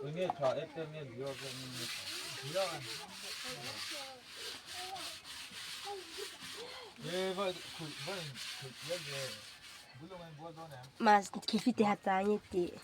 이게 저 애 때문에 미워서 Mas kifite hatanyiti.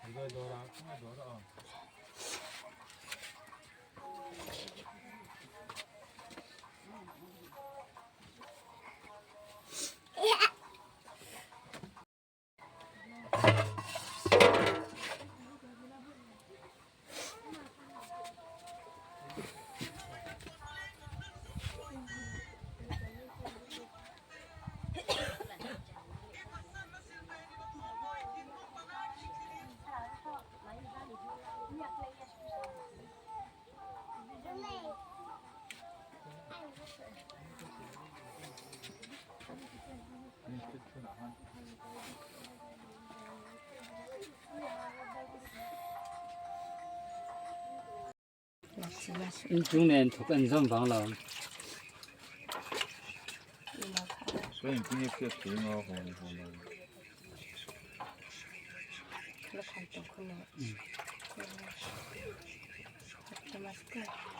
이거 넣어라, 통에 넣어라.中年土根上房了，所以你今天去提吗？红的。Lo canto con él. Masker.